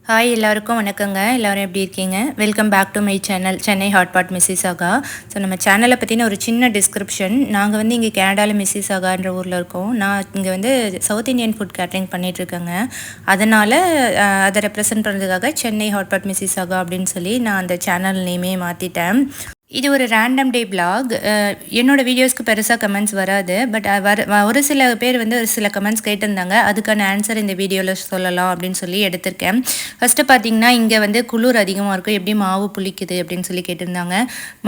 Hi எல்லாருக்கும் வணக்கங்க. எல்லாரும் எப்படி இருக்கீங்க? Welcome back to my channel Chennai hotpot Mississauga. So நம்ம சேனலை பற்றின ஒரு சின்ன டிஸ்கிரிப்ஷன். நாங்கள் வந்து இங்கே கனடாவில் மிஸ்ஸிசாகான்ற ஊரில் இருக்கோம். நான் இங்கே வந்து சவுத் இந்தியன் ஃபுட் கேட்ரிங் பண்ணிகிட்ருக்கேங்க. அதனால் அதை ரெப்ரசன்ட் பண்ணுறதுக்காக சென்னை ஹாட்பாட் மிஸ்ஸிசாகா அப்படின்னு சொல்லி நான் அந்த சேனல் நேமே மாற்றிட்டேன். இது ஒரு ரேண்டம் டே பிளாக். என்னோடய வீடியோஸ்க்கு பெருசாக கமெண்ட்ஸ் வராது. பட் ஒரு சில பேர் வந்து ஒரு சில கமெண்ட்ஸ் கேட்டிருந்தாங்க. அதுக்கான ஆன்சர் இந்த வீடியோவில் சொல்லலாம் அப்படின்னு சொல்லி எடுத்திருக்கேன். ஃபஸ்ட்டு பார்த்தீங்கன்னா இங்கே வந்து குளிர் அதிகமாக இருக்கும், எப்படி மாவு புளிக்குது அப்படின்னு சொல்லி கேட்டிருந்தாங்க.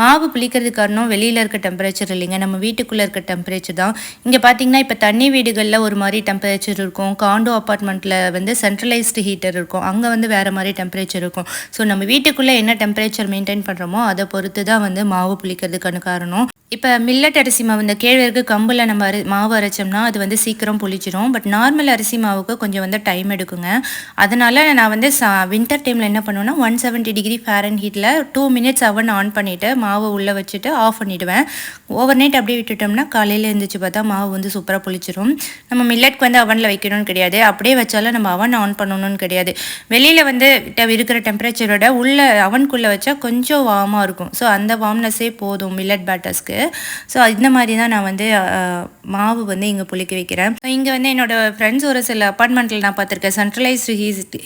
மாவு புளிக்கிறதுக்கு காரணம் வெளியில் இருக்க டெம்பரேச்சர் இல்லைங்க, நம்ம வீட்டுக்குள்ளே இருக்க டெம்பரேச்சர் தான். இங்கே பார்த்தீங்கன்னா இப்போ தண்ணி வீடுகளில் ஒரு மாதிரி டெம்பரேச்சர் இருக்கும், காண்டோ அப்பார்ட்மெண்ட்டில் வந்து சென்ட்ரலைஸ்டு ஹீட்டர் இருக்கும், அங்கே வந்து வேறு மாதிரி டெம்பரேச்சர் இருக்கும். ஸோ நம்ம வீட்டுக்குள்ளே என்ன டெம்பரேச்சர் மெயின்டைன் பண்ணுறோமோ அதை பொறுத்து தான் வந்து மாவு புளிக்கிறதுக்கான காரணம். இப்போ மில்லட் அரிசி மாவு, இந்த கேழ்வரகு கம்பில் நம்ம மாவு அரைச்சோம்னா அது வந்து சீக்கிரம் புளிச்சிடும். பட் நார்மல் அரிசி மாவுக்கு கொஞ்சம் வந்து டைம் எடுக்குங்க. அதனால் நான் வந்து வின்டர் டைமில் என்ன பண்ணுவேன்னா 170 டிகிரி ஃபேரன்ஹீட்டில் 2 மினிட்ஸ் அவன் ஆன் பண்ணிவிட்டு மாவை உள்ளே வச்சுட்டு ஆஃப் பண்ணிவிடுவேன். ஓவர் நைட் அப்படியே விட்டுட்டோம்னா காலையில் எழுந்திரிச்சு பார்த்தா மாவு வந்து சூப்பராக புளிச்சிடும். நம்ம மில்லட்க்கு வந்து அவனில் வைக்கணும்னு கிடையாது, அப்படியே வச்சாலும் நம்ம அவன் ஆன் பண்ணணும்னு கிடையாது. வெளியில் வந்து இருக்கிற டெம்பரேச்சரோட உள்ள அவனுக்குள்ளே வச்சா கொஞ்சம் வார்மாக இருக்கும். ஸோ அந்த வார்ம்னஸே போதும் மில்லட் பேட்டர்ஸ்க்கு. ஸோ இந்த மாதிரி தான் நான் வந்து மாவு வந்து இங்கே புளிக்க வைக்கிறேன். இங்கே வந்து என்னோடய ஃப்ரெண்ட்ஸ் ஒரு சில அப்பார்ட்மெண்ட்டில் நான் பார்த்துருக்கேன், சென்ட்ரலைஸ்டு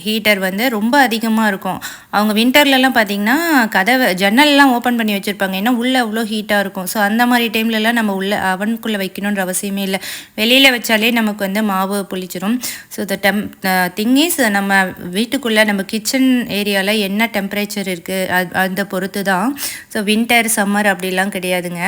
ஹீட்டர் வந்து ரொம்ப அதிகமாக இருக்கும். அவங்க வின்டர்லலாம் பார்த்தீங்கன்னா கதவை ஜன்னல்லாம் ஓப்பன் பண்ணி வச்சுருப்பாங்க, ஏன்னா உள்ளே அவ்வளோ ஹீட்டாக இருக்கும். ஸோ அந்த மாதிரி டைம்லலாம் நம்ம உள்ள அவனுக்குள்ளே வைக்கணுன்ற அவசியமே இல்லை, வெளியில் வச்சாலே நமக்கு வந்து மாவு புளிச்சிடும். ஸோ திங் இஸ், நம்ம வீட்டுக்குள்ளே நம்ம கிச்சன் ஏரியாவில் என்ன டெம்பரேச்சர் இருக்குது அந்த பொறுத்து தான். ஸோ வின்டர் சம்மர் அப்படிலாம் கிடையாதுங்க.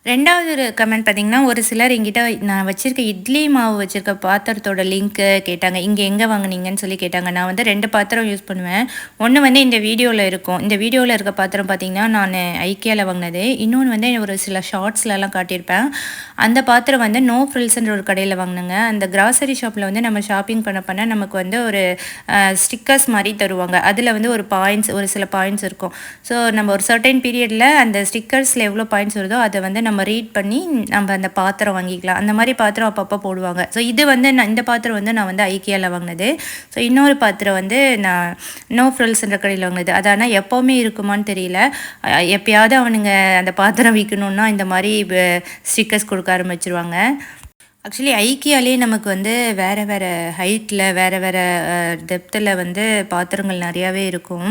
ரெண்டாவது ஒரு கமெண்ட் பார்த்திங்கன்னா, ஒரு சிலர் எங்கிட்ட நான் வச்சுருக்க இட்லி மாவு வச்சுருக்க பாத்திரத்தோட லிங்க்கு கேட்டாங்க, இங்கே எங்கே வாங்கினீங்கன்னு சொல்லி கேட்டாங்க. நான் வந்து 2 பாத்திரம் யூஸ் பண்ணுவேன். ஒன்று வந்து இந்த வீடியோவில் இருக்கும், இந்த வீடியோவில் இருக்க பாத்திரம் பார்த்திங்கன்னா நான் ஐக்கியாவில் வாங்கினது. இன்னொன்று வந்து ஒரு சில ஷார்ட்ஸ்லலாம் காட்டியிருப்பேன். அந்த பாத்திரம் வந்து நோ ஃப்ரில்ஸ்ன்ற ஒரு கடையில் வாங்கினேங்க. அந்த கிராசரி ஷாப்பில் வந்து நம்ம ஷாப்பிங் பண்ண நமக்கு வந்து ஒரு ஸ்டிக்கர்ஸ் மாதிரி தருவாங்க. அதில் வந்து ஒரு சில பாயிண்ட்ஸ் இருக்கும். ஸோ நம்ம ஒரு சர்டைன் பீரியடில் அந்த ஸ்டிக்கர்ஸில் எவ்வளோ பாயிண்ட்ஸ் வருதோ அதை வந்து நம்ம ரீட் பண்ணி நம்ம அந்த பாத்திரம் வாங்கிக்கலாம். அந்த மாதிரி பாத்திரம் அப்பப்போ போடுவாங்க. ஸோ இது வந்து இந்த பாத்திரம் வந்து நான் வந்து ஐக்கியாவில் வாங்கினது. ஸோ இன்னொரு பாத்திரம் வந்து நான் நோ ஃப்ரில்ஸ்ன்ற கடையில் வாங்கினது. அது ஆனால் எப்போவுமே இருக்குமான்னு தெரியல, எப்பயாவது அவனுங்க அந்த பாத்திரம் விற்கணுன்னா இந்த மாதிரி ஸ்டிக்கர்ஸ் கொடுக்க ஆரம்பிச்சிருவாங்க. ஆக்சுவலி ஐக்கியாலே நமக்கு வந்து வேறு வேறு ஹைட்டில் வேறு வேறு டெப்த்தில் வந்து பாத்திரங்கள் நிறையாவே இருக்கும்.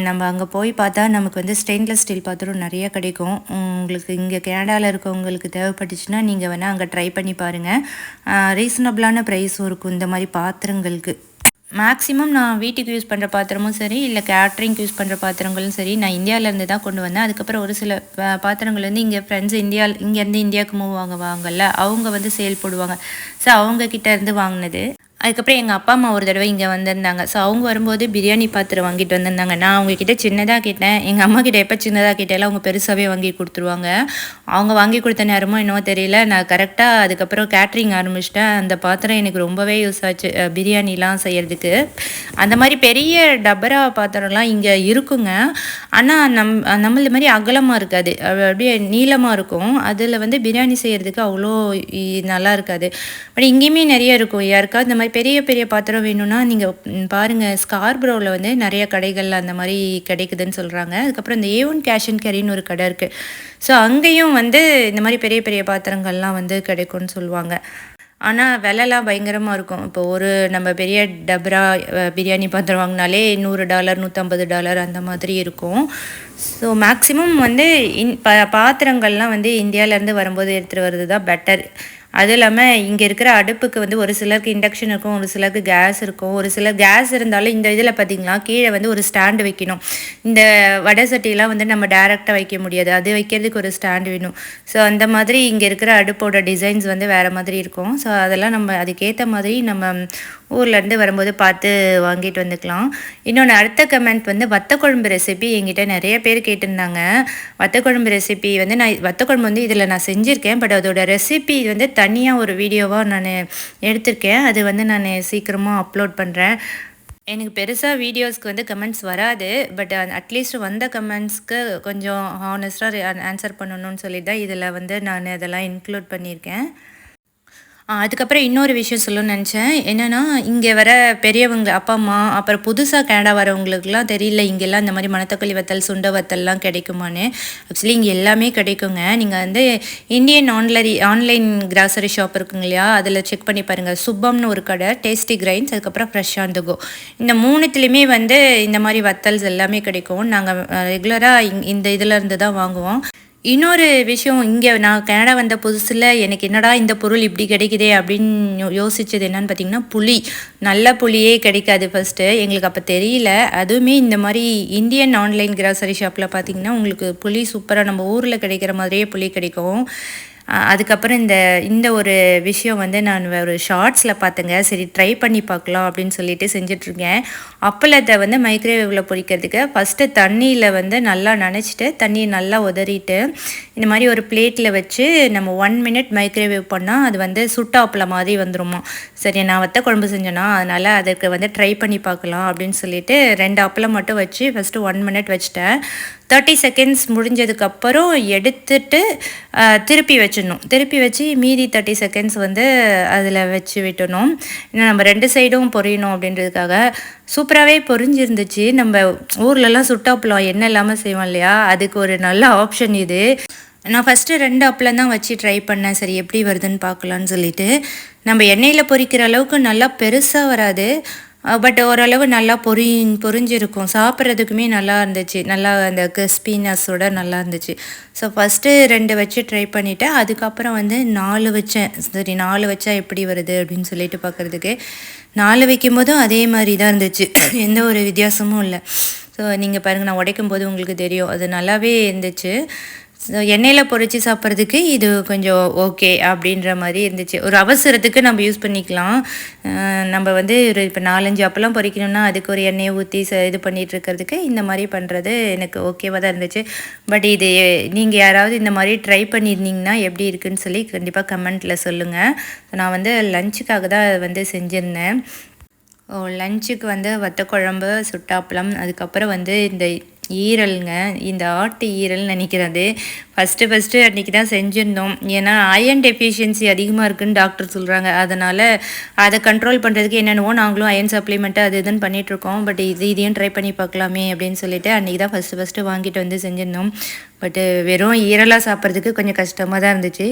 நம்ம அங்கே போய் பார்த்தா நமக்கு வந்து ஸ்டெயின்லெஸ் ஸ்டீல் பாத்திரம் நிறைய கிடைக்கும். உங்களுக்கு இங்கே கனடாவில் இருக்கவங்களுக்கு தேவைப்பட்டுச்சுன்னா நீங்கள் வேணால் அங்கே ட்ரை பண்ணி பாருங்கள். ரீசனபிளான ப்ரைஸும் இருக்கும் இந்த மாதிரி பாத்திரங்களுக்கு. மேக்ஸிமம் நான் வீட்டுக்கு யூஸ் பண்ணுற பாத்திரமும் சரி, இல்லை கேட்ரிங்க்கு யூஸ் பண்ணுற பாத்திரங்களும் சரி, நான் இந்தியாவிலேருந்து தான் கொண்டு வந்தேன். அதுக்கப்புறம் ஒரு சில பாத்திரங்கள் வந்து இங்கே ஃப்ரெண்ட்ஸ் இங்கேருந்து இந்தியாவுக்கு மூவ் வாங்குவாங்கல்ல, அவங்க வந்து சேல் போடுவாங்க. ஸோ அவங்கக்கிட்ட இருந்து வாங்கினது. அதுக்கப்புறம் எங்கள் அப்பா அம்மா ஒரு தடவை இங்கே வந்திருந்தாங்க. ஸோ அவங்க வரும்போது பிரியாணி பாத்திரம் வாங்கிட்டு வந்திருந்தாங்க. நான் அவங்கக்கிட்ட சின்னதாக கேட்டேன், எங்கள் அம்மா கிட்ட எப்போ சின்னதாக கேட்டாலும் அவங்க பெருசாகவே வாங்கி கொடுத்துருவாங்க. அவங்க வாங்கி கொடுத்த நேரமோ என்னவோ தெரியல, நான் கரெக்டாக அதுக்கப்புறம் கேட்ரிங் ஆரம்பிச்சிட்டேன். அந்த பாத்திரம் எனக்கு ரொம்பவே யூஸ் ஆச்சு பிரியாணிலாம் செய்கிறதுக்கு. அந்த மாதிரி பெரிய டபரா பாத்திரம்லாம் இங்கே இருக்குங்க. ஆனால் நம்மளது மாதிரி அகலமாக இருக்காது, அப்படியே நீளமாக இருக்கும். அதில் வந்து பிரியாணி செய்கிறதுக்கு அவ்வளோ நல்லா இருக்காது. பட் இங்கேயுமே நிறைய இருக்கும். யாருக்காவது இந்த மாதிரி பெரிய பெரிய பாத்திரம் வேணும்னா நீங்கள் பாருங்கள், ஸ்கார்பரோவில் வந்து நிறைய கடைகளில் அந்த மாதிரி கிடைக்குதுன்னு சொல்கிறாங்க. அதுக்கப்புறம் இந்த A1 கேஷ் அண்ட் கேரின்னு ஒரு கடை இருக்குது. ஸோ அங்கேயும் வந்து இந்த மாதிரி பெரிய பெரிய பாத்திரங்கள்லாம் வந்து கிடைக்கும்னு சொல்லுவாங்க. ஆனால் விலைலாம் பயங்கரமாக இருக்கும். இப்போ நம்ம பெரிய டபரா பிரியாணி பாத்திரம் வாங்கினாலே $100 $150 அந்த மாதிரி இருக்கும். ஸோ மேக்ஸிமம் வந்து பாத்திரங்கள்லாம் வந்து இந்தியாவிலேருந்து வரும்போது எடுத்துகிட்டு வர்றது தான் பெட்டர். அதுவும் இல்லாமல் இங்கே இருக்கிற அடுப்புக்கு வந்து ஒரு சிலருக்கு இண்டக்ஷன் இருக்கும், ஒரு சிலருக்கு கேஸ் இருக்கும். ஒரு சிலர் கேஸ் இருந்தாலும் இந்த இதில் பார்த்திங்களா கீழே வந்து ஒரு ஸ்டாண்டு வைக்கணும். இந்த வடை சட்டிலாம் வந்து நம்ம டேரெக்டாக வைக்க முடியாது, அது வைக்கிறதுக்கு ஒரு ஸ்டாண்டு வேணும். ஸோ அந்த மாதிரி இங்கே இருக்கிற அடுப்போட டிசைன்ஸ் வந்து வேறு மாதிரி இருக்கும். ஸோ அதெல்லாம் நம்ம அதுக்கேற்ற மாதிரி நம்ம ஊர்லேருந்து வரும்போது பார்த்து வாங்கிட்டு வந்துக்கலாம். இன்னொன்று அடுத்த கமெண்ட் வந்து வத்தக்குழம்பு ரெசிபி என்கிட்ட நிறைய பேர் கேட்டிருந்தாங்க. வத்தக்குழம்பு ரெசிபி வந்து வத்தக்குழம்பு வந்து இதில் நான் செஞ்சுருக்கேன். பட் அதோட ரெசிபி வந்து தனியாக ஒரு வீடியோவாக நான் எடுத்திருக்கேன். அது வந்து நான் சீக்கிரமாக அப்லோட் பண்ணுறேன். எனக்கு பெருசாக வீடியோஸ்க்கு வந்து கமெண்ட்ஸ் வராது. பட் அட்லீஸ்ட் வந்த கமெண்ட்ஸ்க்கு கொஞ்சம் ஹானஸ்ட்டாக ஆன்சர் பண்ணணும்னு சொல்லி தான் இதில் வந்து நான் அதெல்லாம் இன்க்ளூட் பண்ணியிருக்கேன். அதுக்கப்புறம் இன்னொரு விஷயம் சொல்லணும்னு நினச்சேன். என்னன்னா, இங்கே வர பெரியவங்க, அப்பா, அம்மா, அப்புறம் புதுசா கனடா வரவங்களுக்குலாம் தெரியல, இங்கெல்லாம் இந்த மாரி மணத்தக்காளி வத்தல், சுண்ட வத்தல்லாம் கிடைக்குமான்னு. ஆக்சுவலி இங்கே எல்லாமே கிடைக்குங்க. நீங்க வந்து இந்தியன் ஆன்லைன் கிராசரி ஷாப் இருக்குங்க இல்லையா? அதில செக் பண்ணி பாருங்க. சுப்பம்னு ஒரு கடை, டேஸ்டி கிரைன்ஸ், அதுக்கப்புறம் ஃப்ரெஷ்ஷாந்து கோ. இந்த 3த்துலயுமே வந்து இந்த மாரி வத்தல்ஸ் எல்லாமே கிடைக்கும். நாங்க ரெகுலரா இந்த இதில இருந்து தான் வாங்குவோம். இன்னொரு விஷயம், இங்கே நான் கனடா வந்த புதுசில் எனக்கு என்னடா இந்த பொருள் இப்படி கிடைக்குதே அப்படின்னு யோசிச்சது என்னன்னு பார்த்தீங்கன்னா, புளி. நல்ல புளியே கிடைக்காது ஃபஸ்ட்டு, எங்களுக்கு அப்போ தெரியல. அதுவுமே இந்த மாதிரி இந்தியன் ஆன்லைன் கிராசரி ஷாப்பில் பார்த்தீங்கன்னா உங்களுக்கு புளி சூப்பராக நம்ம ஊரில் கிடைக்கிற மாதிரியே புளி கிடைக்கும். அதுக்கப்புறம் இந்த இந்த ஒரு விஷயம் வந்து நான் ஒரு ஷார்ட்ஸில் பார்த்தேங்க. சரி ட்ரை பண்ணி பார்க்கலாம் அப்படின்னு சொல்லிட்டு செஞ்சிட்ருக்கேன். அப்பளத்தை வந்து மைக்ரோவேவில் பொரிக்கிறதுக்கு ஃபஸ்ட்டு தண்ணியில் வந்து நல்லா நனைச்சிட்டு, தண்ணியை நல்லா உதறிட்டு, இந்த மாதிரி ஒரு பிளேட்டில் வச்சு நம்ம 1 மினிட் மைக்ரோவேவ் பண்ணால் அது வந்து சுட்ட அப்பளம் மாதிரி வந்துருமா. சரி நான் வத்த குழம்பு செஞ்சேன்னா, அதனால் அதுக்கு வந்து ட்ரை பண்ணி பார்க்கலாம் அப்படின்னு சொல்லிட்டு 2 அப்பளம் மட்டும் வச்சு ஃபஸ்ட்டு 1 மினிட் வச்சுட்டேன். 30 செகண்ட்ஸ் முடிஞ்சதுக்கப்புறம் எடுத்துட்டு திருப்பி வச்சிடணும். திருப்பி வச்சு மீதி 30 செகண்ட்ஸ் வந்து அதில் வச்சு விட்டணும். ஏன்னா நம்ம 2 சைடும் பொரியணும் அப்படின்றதுக்காக. சூப்பராகவே பொரிஞ்சிருந்துச்சு. நம்ம ஊர்லலாம் சுட்டாப்பளம் எண்ணெய் இல்லாமல் செய்வோம் இல்லையா? அதுக்கு ஒரு நல்ல ஆப்ஷன் இது. நான் ஃபஸ்ட்டு 2 அப்பளம் தான் வச்சு ட்ரை பண்ணேன். சரி எப்படி வருதுன்னு பார்க்கலான்னு சொல்லிட்டு. நம்ம எண்ணெயில் பொரிக்கிற அளவுக்கு நல்லா பெருசாக வராது. பட் ஓரளவு நல்லா பொரிஞ்சிருக்கும். சாப்பிட்றதுக்குமே நல்லா இருந்துச்சு. நல்லா அந்த கிறிஸ்பினஸோட நல்லா இருந்துச்சு. ஸோ ஃபஸ்ட்டு 2 வச்சு ட்ரை பண்ணிவிட்டேன். அதுக்கப்புறம் வந்து 4 வச்சேன். சரி 4 வச்சா எப்படி வருது அப்படின்னு சொல்லிட்டு பார்க்குறதுக்கு. 4 வைக்கும்போதும் அதே மாதிரி தான் இருந்துச்சு. எந்த ஒரு வித்தியாசமும் இல்லை. ஸோ நீங்கள் பாருங்கள், நான் உடைக்கும்போது உங்களுக்கு தெரியும். அது நல்லாவே இருந்துச்சு. ஸோ எண்ணெயில் பொரித்து சாப்பிட்றதுக்கு இது கொஞ்சம் ஓகே அப்படின்ற மாதிரி இருந்துச்சு. ஒரு அவசரத்துக்கு நம்ம யூஸ் பண்ணிக்கலாம். நம்ம வந்து ஒரு இப்போ 4, 5 அப்பளம் பொரிக்கணும்னா அதுக்கு ஒரு எண்ணெயை ஊற்றி இது பண்ணிகிட்ருக்கிறதுக்கு இந்த மாதிரி பண்ணுறது எனக்கு ஓகேவாக தான் இருந்துச்சு. பட் இது நீங்கள் யாராவது இந்த மாதிரி ட்ரை பண்ணியிருந்தீங்கன்னா எப்படி இருக்குதுன்னு சொல்லி கண்டிப்பாக கமெண்ட்டில் சொல்லுங்கள். நான் வந்து லஞ்சுக்காக தான் வந்து செஞ்சுருந்தேன். லஞ்சுக்கு வந்து வத்த குழம்பு, சுட்டாப்பளம், அதுக்கப்புறம் வந்து இந்த ஈரல்ங்க. இந்த ஆட்டு ஈரல் நினைக்கிறது ஃபஸ்ட்டு அன்றைக்கி தான் செஞ்சுருந்தோம். ஏன்னா அயன் டெஃபிஷியன்சி அதிகமாக இருக்குதுன்னு டாக்டர் சொல்கிறாங்க. அதனால் அதை கண்ட்ரோல் பண்ணுறதுக்கு என்னென்னவோ நாங்களும் அயன் சப்ளிமெண்ட்டு அது இதுன்னு பண்ணிகிட்ருக்கோம். பட் இதையும் ட்ரை பண்ணி பார்க்கலாமே அப்படின்னு சொல்லிட்டு அன்றைக்கி தான் ஃபஸ்ட்டு வாங்கிட்டு வந்து செஞ்சுருந்தோம். பட்டு வெறும் ஈரலாக சாப்பிட்றதுக்கு கொஞ்சம் கஷ்டமாக தான் இருந்துச்சு.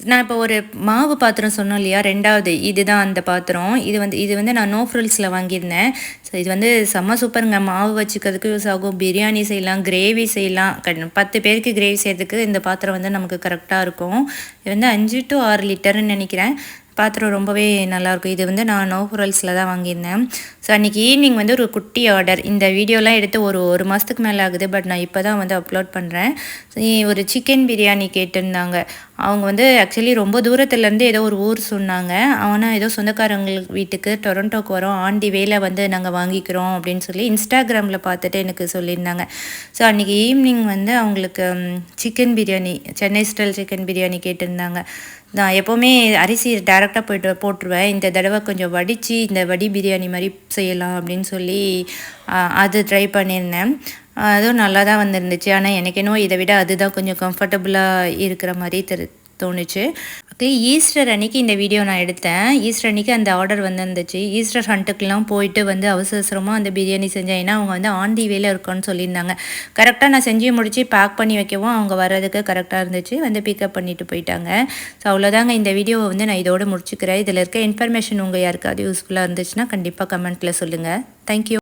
நான் இப்போ ஒரு மாவு பாத்திரம் சொன்னோம் இல்லையா, 2வது இதுதான் அந்த பாத்திரம். இது வந்து நான் நோ ஃப்ரில்ஸில் வாங்கியிருந்தேன். ஸோ இது வந்து செம்ம சூப்பருங்க. மாவு வச்சுக்கிறதுக்கு யூஸ் ஆகும், பிரியாணி செய்யலாம், கிரேவி செய்யலாம். 10 பேருக்கு கிரேவி செய்யறதுக்கு இந்த பாத்திரம் வந்து நமக்கு கரெக்டாக இருக்கும். இது வந்து 5 to 6 லிட்டர்னு நினைக்கிறேன். பாத்திரம் ரொம்பவே நல்லாயிருக்கும். இது வந்து நான் நோ ஃப்ரில்ஸில் தான் வாங்கியிருந்தேன். ஸோ அன்றைக்கி ஈவினிங் வந்து ஒரு குட்டி ஆர்டர். இந்த வீடியோலாம் எடுத்து ஒரு மாதத்துக்கு மேலே ஆகுது. பட் நான் இப்போ தான் வந்து அப்லோட் பண்ணுறேன். ஒரு சிக்கன் பிரியாணி கேட்டிருந்தாங்க. அவங்க வந்து ஆக்சுவலி ரொம்ப தூரத்துலேருந்து ஏதோ ஒரு ஊர் சொன்னாங்க. ஆனால் ஏதோ சொந்தக்காரங்களுக்கு வீட்டுக்கு டொரண்டோக்கு வரோம், ஆண்டி வேலை வந்து நாங்கள் வாங்கிக்கிறோம் அப்படின்னு சொல்லி இன்ஸ்டாகிராமில் பார்த்துட்டு எனக்கு சொல்லியிருந்தாங்க. ஸோ அன்றைக்கி ஈவினிங் வந்து அவங்களுக்கு chicken biryani, Chennai style chicken biryani கேட்டிருந்தாங்க. நான் எப்போவுமே அரிசி டேரெக்டாக போட்டுருவேன். இந்த தடவை கொஞ்சம் வடித்து இந்த வடி பிரியாணி மாதிரி செய்யலாம் அப்படின்னு சொல்லி அது ட்ரை பண்ணியிருந்தேன். அதுவும் நல்லா தான் வந்துருந்துச்சு. ஆனால் எனக்கு என்னவோ இதை விட அதுதான் கொஞ்சம் கம்ஃபர்டபுளாக இருக்கிற மாதிரி தோணுச்சு. ஈஸ்டர் அன்றைக்கி இந்த வீடியோ நான் எடுத்தேன். ஈஸ்டர் அன்றைக்கி அந்த ஆர்டர் வந்துருந்துச்சு. ஈஸ்டர் ஹண்ட்டுக்கெலாம் போயிட்டு வந்து அவசரமாக அந்த பிரியாணி செஞ்சேன். ஏன்னா அவங்க வந்து ஆன் தி வேல இருக்கோன்னு சொல்லியிருந்தாங்க. கரெக்டாக நான் செஞ்சு முடித்து பேக் பண்ணி வைக்கவும் அவங்க வர்றதுக்கு கரெக்டாக இருந்துச்சு. வந்து பிக்கப் பண்ணிவிட்டு போயிட்டாங்க. ஸோ அவ்வளோதாங்க, இந்த வீடியோவை வந்து நான் இதோடு முடிச்சுக்கிறேன். இதில் இருக்க இன்ஃபர்மேஷன் உங்கள் யாருக்காவது யூஸ்ஃபுல்லாக இருந்துச்சுன்னா கண்டிப்பாக கமெண்ட்டில் சொல்லுங்கள். தேங்க்யூ.